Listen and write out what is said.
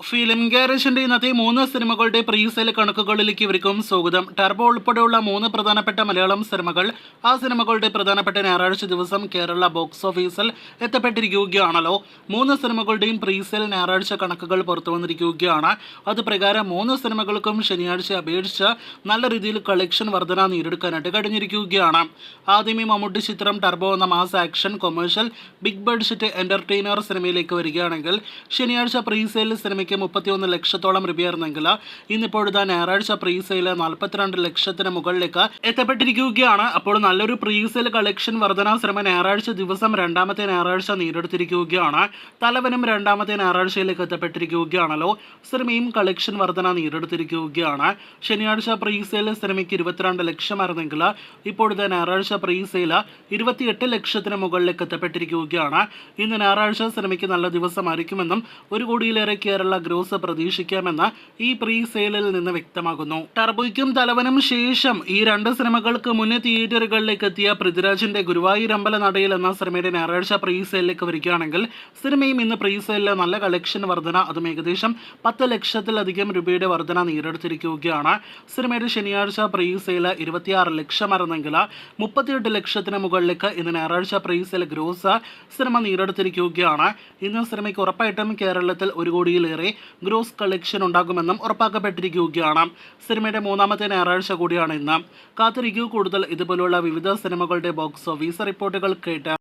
Film ഗാരേജിന്റെ ഇന്നത്തെ 3 സിനിമകളുടെ presale കണക്കുകളിലേക്ക് ഇവർക്കും സ്വാഗതം. ടർബോ ഉൾപ്പെടെയുള്ള 3 പ്രധാനപ്പെട്ട മലയാളം സിനിമകൾ ആ സിനിമകളുടെ പ്രധാനപ്പെട്ട ഞായറാഴ്ച ദിവസം കേരള ബോക്സ് ഓഫീസിൽ എത്തപ്പെട്ടിരിക്കുകയാണല്ലോ. 3 സിനിമകളുടെയും പ്രീസെയിൽ ഞായറാഴ്ച കണക്കുകൾ പുറത്തു വന്നിരിക്കുകയാണ്. അത് പ്രകാരം 3 സിനിമകൾക്കും ശനിയാഴ്ച അപേക്ഷിച്ച് നല്ല രീതിയിൽ കളക്ഷൻ വർധന നേടിയെടുക്കാനായിട്ട് കഴിഞ്ഞിരിക്കുകയാണ്. ആദ്യമേ മമ്മൂട്ടി ചിത്രം ടർബോ എന്ന mass action commercial big budget entertainer സിനിമയിലേക്ക് വരികയാണെങ്കിൽ ശനിയാഴ്ച പ്രീസെയിൽ സിനിമയ്ക്ക് 31 ലക്ഷത്തോളം രൂപയായിരുന്നെങ്കിൽ ഇന്നിപ്പോഴത്തെ ഞായറാഴ്ച പ്രീസെയിൽ 42 ലക്ഷത്തിന് മുകളിലേക്ക് എത്തപ്പെട്ടിരിക്കുകയാണ്. അപ്പോൾ നല്ലൊരു പ്രീസെയിൽ കളക്ഷൻ വർധന സിനിമ ഞായറാഴ്ച ദിവസം രണ്ടാമത്തെ ഞായറാഴ്ച നേടിയെടുത്തിരിക്കുകയാണ്. തലവനും രണ്ടാമത്തെ ഞായറാഴ്ചയിലേക്ക് എത്തപ്പെട്ടിരിക്കുകയാണല്ലോ. സിനിമയും കളക്ഷൻ വർധന നേടിയെടുത്തിരിക്കുകയാണ്. ശനിയാഴ്ച പ്രീസെയിൽ സിനിമയ്ക്ക് 22 ലക്ഷമായിരുന്നെങ്കിൽ ഇപ്പോഴത്തെ ഞായറാഴ്ച പ്രീസെയിൽ 28 ലക്ഷത്തിന് മുകളിലേക്ക് എത്തപ്പെട്ടിരിക്കുകയാണ്. ഇന്ന് ഞായറാഴ്ച സിനിമയ്ക്ക് നല്ല ദിവസമായിരിക്കുമെന്നും 1 കോടിയിലേറെ കേരള ഗ്രോസ് പ്രതീക്ഷിക്കാമെന്ന് ഈ പ്രീ സെയിലിൽ നിന്ന് വ്യക്തമാകുന്നു. ടർബോയ്ക്കും തലവനും ശേഷം ഈ 2 സിനിമകൾക്ക് മുന്നേ തിയേറ്ററുകളിലേക്ക് എത്തിയ പൃഥ്വിരാജിന്റെ ഗുരുവായൂർ അമ്പലനടയിൽ എന്ന സിനിമയുടെ ഞായറാഴ്ച പ്രീ സെയിലിലേക്ക് വരികയാണെങ്കിൽ സിനിമയും ഇന്ന് പ്രീ സെയിലിൽ നല്ല കളക്ഷൻ വർധന, അതും ഏകദേശം 10 ലക്ഷത്തിലധികം രൂപയുടെ വർധന നേടിയെടുത്തിരിക്കുകയാണ്. സിനിമയുടെ ശനിയാഴ്ച പ്രീ സെയിൽ 26 ലക്ഷമായിരുന്നെങ്കിൽ 38 ലക്ഷത്തിന് മുകളിലേക്ക് ഇന്ന് ഞായറാഴ്ച പ്രീ സെയിൽ ഗ്രോസ് സിനിമ നേടിയെടുത്തിരിക്കുകയാണ്. ഇന്ന് സിനിമയ്ക്ക് ഉറപ്പായിട്ടും കേരളത്തിൽ 1 കോടിയിലേറെ ഗ്രോസ് കളക്ഷൻ ഉണ്ടാകുമെന്നും ഉറപ്പാക്കപ്പെട്ടിരിക്കുകയാണ്. സിനിമയുടെ 3ാമത്തെ ഞായറാഴ്ച കൂടിയാണ് ഇന്ന്. കാത്തിരിക്കൂ കൂടുതൽ ഇതുപോലുള്ള വിവിധ സിനിമകളുടെ ബോക്സ് ഓഫീസ് റിപ്പോർട്ടുകൾ കേട്ട്.